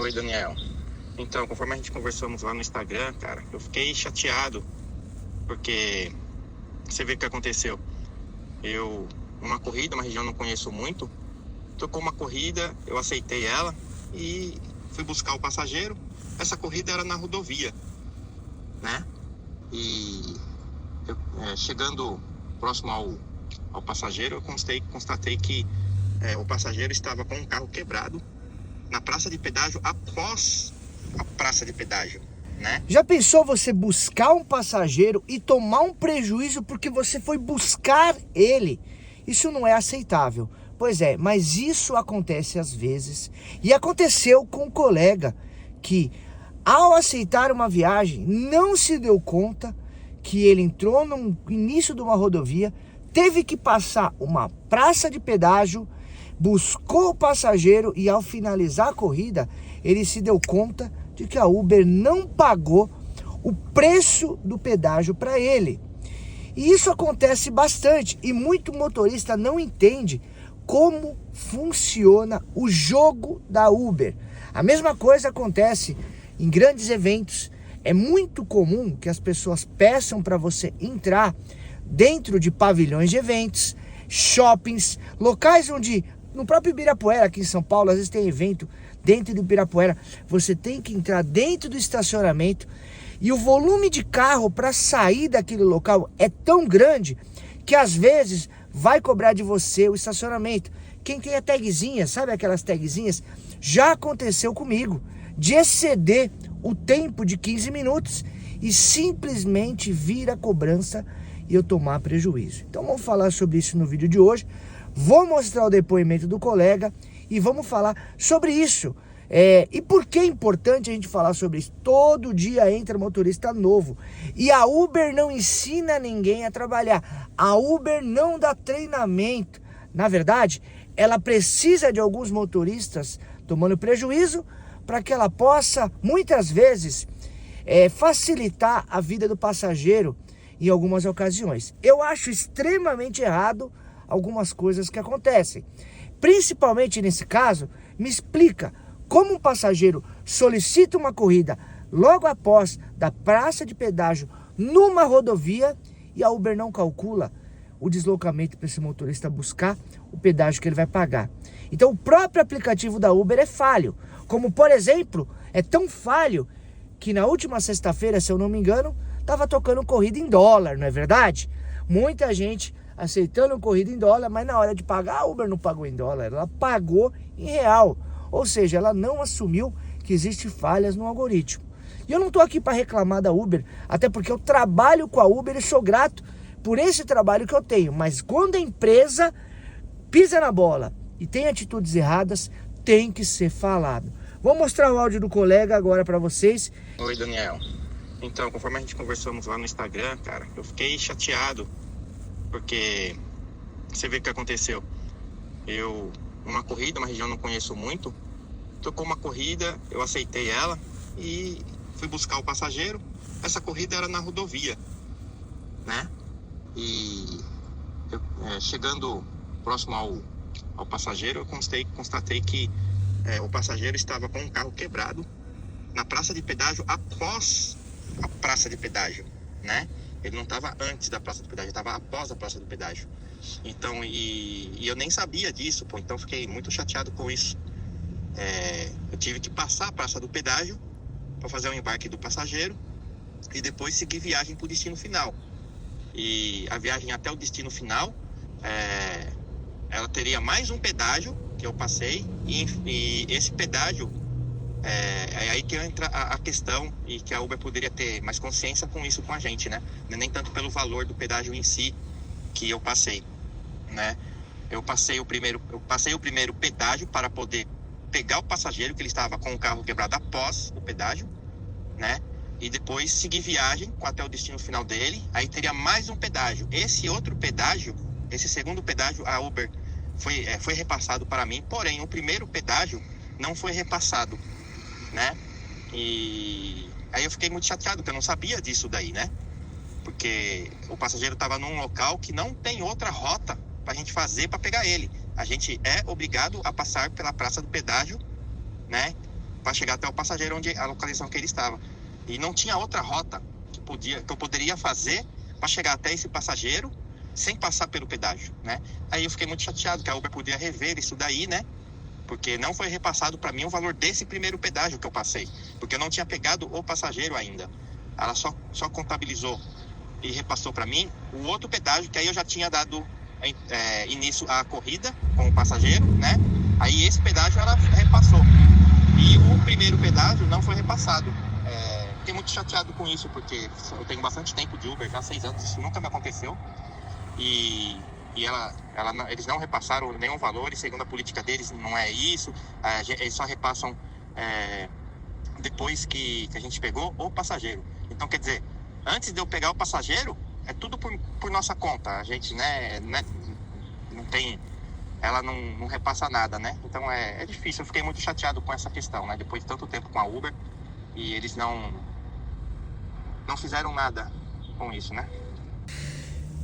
Oi, Daniel. Então, conforme a gente conversamos lá no Instagram, cara, eu fiquei chateado, porque você vê o que aconteceu. Uma corrida, uma região que eu não conheço muito, tocou uma corrida, eu aceitei ela e fui buscar o passageiro. Essa corrida era na rodovia, né? E chegando próximo ao passageiro, eu constatei que o passageiro estava com um carro quebrado na praça de pedágio após a praça de pedágio, né? Já pensou você buscar um passageiro e tomar um prejuízo porque você foi buscar ele? Isso não é aceitável. Pois é, mas isso acontece às vezes. E aconteceu com um colega que, ao aceitar uma viagem, não se deu conta que ele entrou no início de uma rodovia, teve que passar uma praça de pedágio, buscou o passageiro e, ao finalizar a corrida, ele se deu conta de que a Uber não pagou o preço do pedágio para ele. E isso acontece bastante e muito motorista não entende como funciona o jogo da Uber. A mesma coisa acontece em grandes eventos. É muito comum que as pessoas peçam para você entrar dentro de pavilhões de eventos, shoppings, locais onde, no próprio Ibirapuera, aqui em São Paulo, às vezes tem evento dentro do Ibirapuera, você tem que entrar dentro do estacionamento e o volume de carro para sair daquele local é tão grande que às vezes vai cobrar de você o estacionamento. Quem tem a tagzinha, sabe aquelas tagzinhas? Já aconteceu comigo de exceder o tempo de 15 minutos e simplesmente vir a cobrança e eu tomar prejuízo. Então vamos falar sobre isso no vídeo de hoje. Vou mostrar o depoimento do colega e vamos falar sobre isso. E por que é importante a gente falar sobre isso? Todo dia entra motorista novo e a Uber não ensina ninguém a trabalhar. A Uber não dá treinamento. Na verdade, ela precisa de alguns motoristas tomando prejuízo para que ela possa, muitas vezes, facilitar a vida do passageiro em algumas ocasiões. Eu acho extremamente errado algumas coisas que acontecem. Principalmente nesse caso, me explica como um passageiro solicita uma corrida logo após da praça de pedágio numa rodovia e a Uber não calcula o deslocamento para esse motorista buscar o pedágio que ele vai pagar. Então o próprio aplicativo da Uber é falho. Como, por exemplo, é tão falho que na última sexta-feira, se eu não me engano, estava tocando corrida em dólar, não é verdade? Muita gente aceitando corrida em dólar, mas na hora de pagar, a Uber não pagou em dólar, ela pagou em real. Ou seja, ela não assumiu que existem falhas no algoritmo. E eu não estou aqui para reclamar da Uber, até porque eu trabalho com a Uber e sou grato por esse trabalho que eu tenho. Mas quando a empresa pisa na bola e tem atitudes erradas, tem que ser falado. Vou mostrar o áudio do colega agora para vocês. Oi, Daniel. Então, conforme a gente conversamos lá no Instagram, cara, eu fiquei chateado, porque você vê o que aconteceu. Uma corrida, uma região que eu não conheço muito, tocou uma corrida, eu aceitei ela e fui buscar o passageiro. Essa corrida era na rodovia, né? E chegando próximo ao passageiro, eu constatei que o passageiro estava com um carro quebrado na praça de pedágio após a praça de pedágio, né? Ele não estava antes da praça de pedágio, ele estava após a praça de pedágio. Então, e eu nem sabia disso, pô, então fiquei muito chateado com isso. Eu tive que passar a praça do pedágio para fazer o embarque do passageiro e depois seguir viagem para o destino final. E a viagem até o destino final, ela teria mais um pedágio que eu passei e esse pedágio é aí que entra a questão e que a Uber poderia ter mais consciência com isso com a gente, né? Nem tanto pelo valor do pedágio em si que eu passei, né? Eu passei o primeiro pedágio para poder pegar o passageiro que ele estava com o carro quebrado após o pedágio, né? E depois seguir viagem até o destino final dele. Aí teria mais um pedágio. Esse outro pedágio, esse segundo pedágio, a Uber foi repassado para mim. Porém, o primeiro pedágio não foi repassado, né? E aí eu fiquei muito chateado, porque eu não sabia disso daí, né? Porque o passageiro estava num local que não tem outra rota para a gente fazer para pegar ele. A gente é obrigado a passar pela praça do pedágio, né? para chegar até o passageiro onde a localização que ele estava. E não tinha outra rota que eu poderia fazer para chegar até esse passageiro sem passar pelo pedágio, né? Aí eu fiquei muito chateado que a Uber podia rever isso daí, né? Porque não foi repassado para mim o valor desse primeiro pedágio que eu passei, porque eu não tinha pegado o passageiro ainda. Ela só contabilizou e repassou para mim o outro pedágio, que aí eu já tinha dado início à corrida com o passageiro, né? Aí esse pedágio ela repassou. E o primeiro pedágio não foi repassado. Fiquei muito chateado com isso, porque eu tenho bastante tempo de Uber, já 6 anos, isso nunca me aconteceu. E eles não repassaram nenhum valor, e segundo a política deles não é isso. Eles só repassam depois que a gente pegou o passageiro. Então, quer dizer, antes de eu pegar o passageiro, é tudo por nossa conta. A gente, né, não tem... Ela não repassa nada, né? Então é difícil. Eu fiquei muito chateado com essa questão, né? Depois de tanto tempo com a Uber, e eles não fizeram nada com isso, né?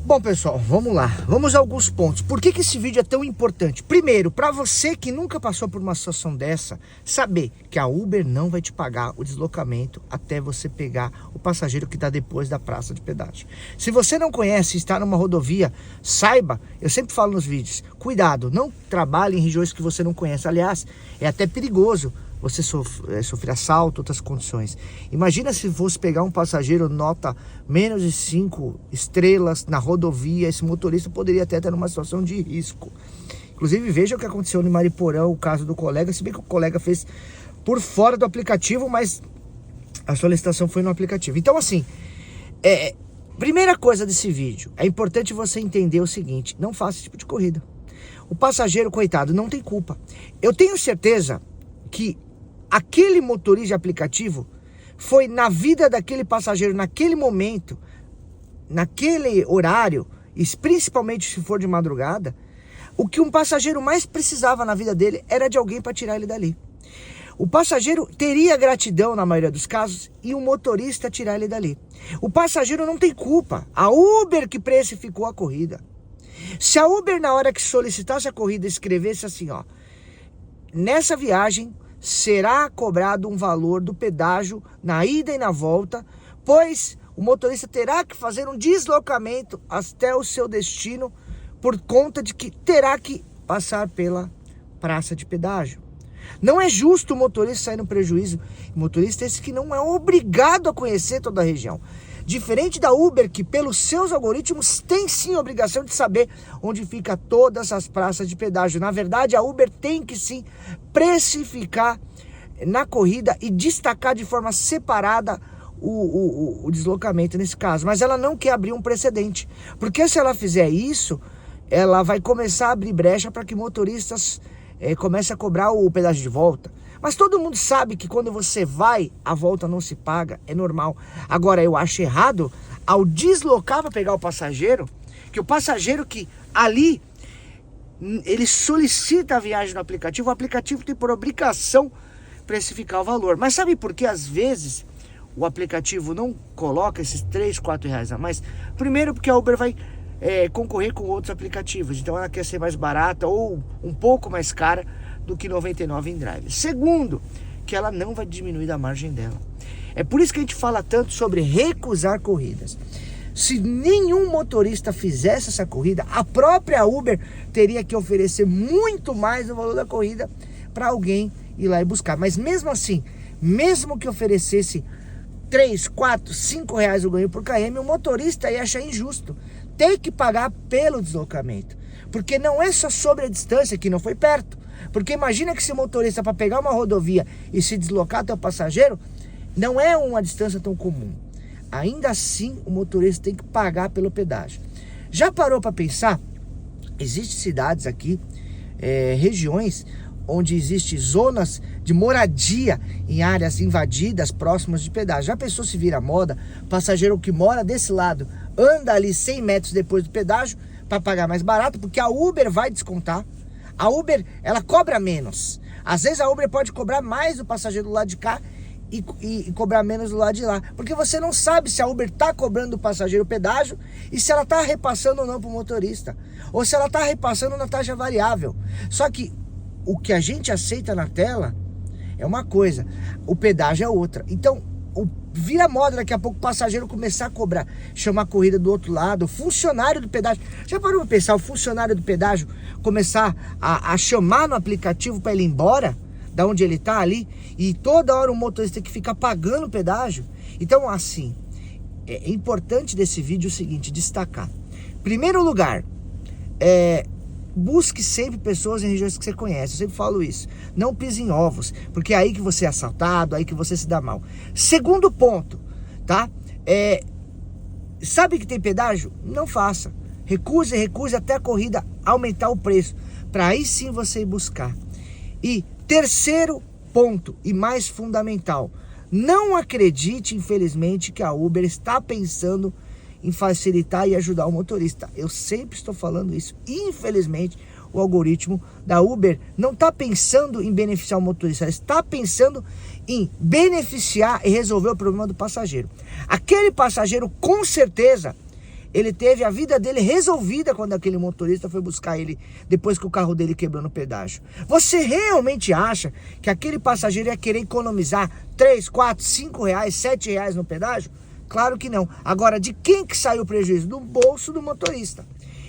Bom, pessoal, vamos lá. Vamos a alguns pontos. Por que esse vídeo é tão importante? Primeiro, para você que nunca passou por uma situação dessa, saber que a Uber não vai te pagar o deslocamento até você pegar o passageiro que está depois da praça de pedágio. Se você não conhece, está numa rodovia, saiba, eu sempre falo nos vídeos, cuidado, não trabalhe em regiões que você não conhece. Aliás, é até perigoso você sofrer assalto, outras condições. Imagina se fosse pegar um passageiro nota menos de 5 estrelas na rodovia, esse motorista poderia até estar numa situação de risco. Inclusive, veja o que aconteceu no Mariporã, o caso do colega, se bem que o colega fez por fora do aplicativo, mas a solicitação foi no aplicativo. Então, assim, primeira coisa desse vídeo, é importante você entender o seguinte: não faça esse tipo de corrida. O passageiro, coitado, não tem culpa. Eu tenho certeza que aquele motorista de aplicativo foi na vida daquele passageiro, naquele momento, naquele horário, e principalmente se for de madrugada, o que um passageiro mais precisava na vida dele era de alguém para tirar ele dali. O passageiro teria gratidão na maioria dos casos e o motorista tirar ele dali. O passageiro não tem culpa, a Uber que precificou a corrida. Se a Uber, na hora que solicitasse a corrida, escrevesse assim, ó: nessa viagem será cobrado um valor do pedágio na ida e na volta, pois o motorista terá que fazer um deslocamento até o seu destino por conta de que terá que passar pela praça de pedágio. Não é justo o motorista sair no prejuízo. O motorista é esse que não é obrigado a conhecer toda a região. Diferente da Uber, que pelos seus algoritmos tem sim a obrigação de saber onde fica todas as praças de pedágio. Na verdade, a Uber tem que sim precificar na corrida e destacar de forma separada o deslocamento nesse caso. Mas ela não quer abrir um precedente, porque se ela fizer isso, ela vai começar a abrir brecha para que motoristas comecem a cobrar o pedágio de volta. Mas todo mundo sabe que quando você vai, a volta não se paga, é normal. Agora, eu acho errado, ao deslocar para pegar o passageiro, que o passageiro que ali, ele solicita a viagem no aplicativo, o aplicativo tem por obrigação precificar o valor. Mas sabe por que às vezes o aplicativo não coloca esses 3, 4 reais a mais? Primeiro, porque a Uber vai concorrer com outros aplicativos, então ela quer ser mais barata ou um pouco mais cara do que 99 em drive. Segundo, que ela não vai diminuir da margem dela. É por isso que a gente fala tanto sobre recusar corridas. Se nenhum motorista fizesse essa corrida, a própria Uber teria que oferecer muito mais o valor da corrida para alguém ir lá e buscar. Mas mesmo assim, mesmo que oferecesse 3, 4, 5 reais o ganho por km, o motorista ia achar injusto ter que pagar pelo deslocamento. Porque não é só sobre a distância, que não foi perto. Porque imagina que esse motorista, para pegar uma rodovia e se deslocar até o passageiro, não é uma distância tão comum. Ainda assim, o motorista tem que pagar pelo pedágio. Já parou para pensar? Existem cidades aqui, regiões, onde existem zonas de moradia em áreas invadidas próximas de pedágio. Já pensou se vira moda? Passageiro que mora desse lado anda ali 100 metros depois do pedágio para pagar mais barato, porque a Uber vai descontar. A Uber, ela cobra menos. Às vezes a Uber pode cobrar mais do passageiro do lado de cá e cobrar menos do lado de lá. Porque você não sabe se a Uber está cobrando do passageiro o pedágio e se ela está repassando ou não para o motorista. Ou se ela está repassando na taxa variável. Só que o que a gente aceita na tela é uma coisa, o pedágio é outra. Então, vira moda daqui a pouco o passageiro começar a cobrar, chamar a corrida do outro lado, o funcionário do pedágio. Já parou pra pensar, o funcionário do pedágio começar a chamar no aplicativo para ele ir embora, da onde ele tá ali, e toda hora o motorista tem que ficar pagando o pedágio? Então, assim, é importante desse vídeo o seguinte, destacar. Primeiro lugar, busque sempre pessoas em regiões que você conhece. Eu sempre falo isso. Não pise em ovos, porque é aí que você é assaltado, aí que você se dá mal. Segundo ponto, tá? Sabe que tem pedágio? Não faça. Recuse até a corrida aumentar o preço, para aí sim você ir buscar. E terceiro ponto, e mais fundamental, não acredite, infelizmente, que a Uber está pensando em facilitar e ajudar o motorista. Eu sempre estou falando isso. Infelizmente, o algoritmo da Uber não está pensando em beneficiar o motorista, ela está pensando em beneficiar e resolver o problema do passageiro. Aquele passageiro, com certeza, ele teve a vida dele resolvida quando aquele motorista foi buscar ele depois que o carro dele quebrou no pedágio. Você realmente acha que aquele passageiro ia querer economizar 3, 4, 5 reais, 7 reais no pedágio? Claro que não. Agora, de quem que saiu o prejuízo? Do bolso do motorista.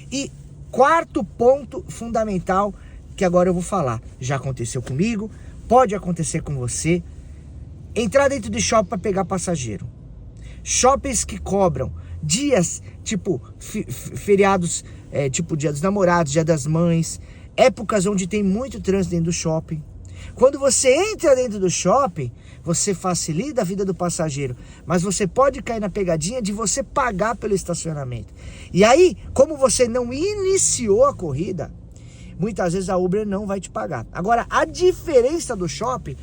E quarto ponto fundamental, que agora eu vou falar. Já aconteceu comigo, pode acontecer com você. Entrar dentro de shopping para pegar passageiro. Shoppings que cobram dias, tipo feriados, tipo Dia dos Namorados, Dia das Mães, épocas onde tem muito trânsito dentro do shopping. Quando você entra dentro do shopping, você facilita a vida do passageiro, mas você pode cair na pegadinha de você pagar pelo estacionamento. E aí, como você não iniciou a corrida, muitas vezes a Uber não vai te pagar. Agora, a diferença do shopping,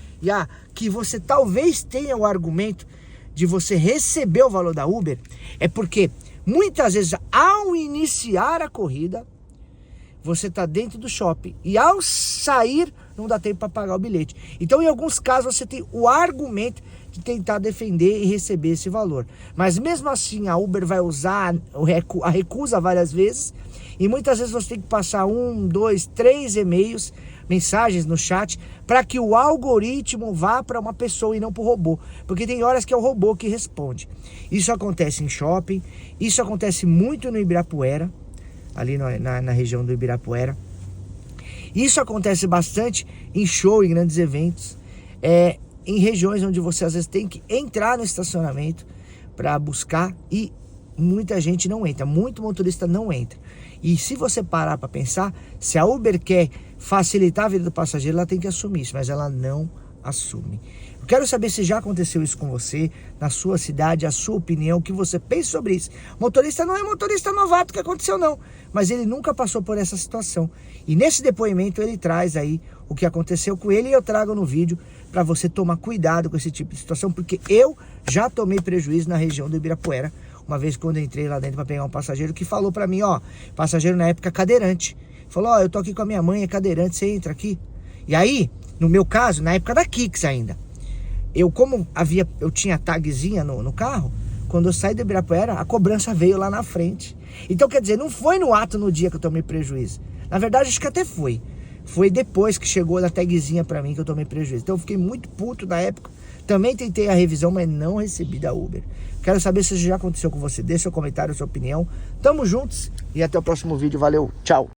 que você talvez tenha o argumento de você receber o valor da Uber, é porque muitas vezes ao iniciar a corrida, você está dentro do shopping e ao sair não dá tempo para pagar o bilhete. Então, em alguns casos, você tem o argumento de tentar defender e receber esse valor. Mas mesmo assim, a Uber vai usar a recusa várias vezes e muitas vezes você tem que passar 1, 2, 3 e-mails, mensagens no chat, para que o algoritmo vá para uma pessoa e não para o robô. Porque tem horas que é o robô que responde. Isso acontece em shopping, isso acontece muito no Ibirapuera, ali na região do Ibirapuera. Isso acontece bastante em show, em grandes eventos, em regiões onde você às vezes tem que entrar no estacionamento para buscar e muita gente não entra, muito motorista não entra. E se você parar para pensar, se a Uber quer facilitar a vida do passageiro, ela tem que assumir isso, mas ela não assume. Eu quero saber se já aconteceu isso com você, na sua cidade, a sua opinião, o que você pensa sobre isso. Motorista não é motorista novato que aconteceu não, mas ele nunca passou por essa situação. E nesse depoimento ele traz aí o que aconteceu com ele e eu trago no vídeo para você tomar cuidado com esse tipo de situação, porque eu já tomei prejuízo na região do Ibirapuera, uma vez quando eu entrei lá dentro para pegar um passageiro que falou para mim, passageiro na época cadeirante, falou, eu tô aqui com a minha mãe, é cadeirante, você entra aqui? E aí, no meu caso, na época da Kicks ainda, eu tinha tagzinha no carro, quando eu saí do Ibirapuera, a cobrança veio lá na frente. Então, quer dizer, não foi no ato no dia que eu tomei prejuízo. Na verdade, acho que até foi. Foi depois que chegou a tagzinha pra mim que eu tomei prejuízo. Então, eu fiquei muito puto na época. Também tentei a revisão, mas não recebi da Uber. Quero saber se isso já aconteceu com você. Deixe seu comentário, sua opinião. Tamo juntos e até o próximo vídeo. Valeu, tchau!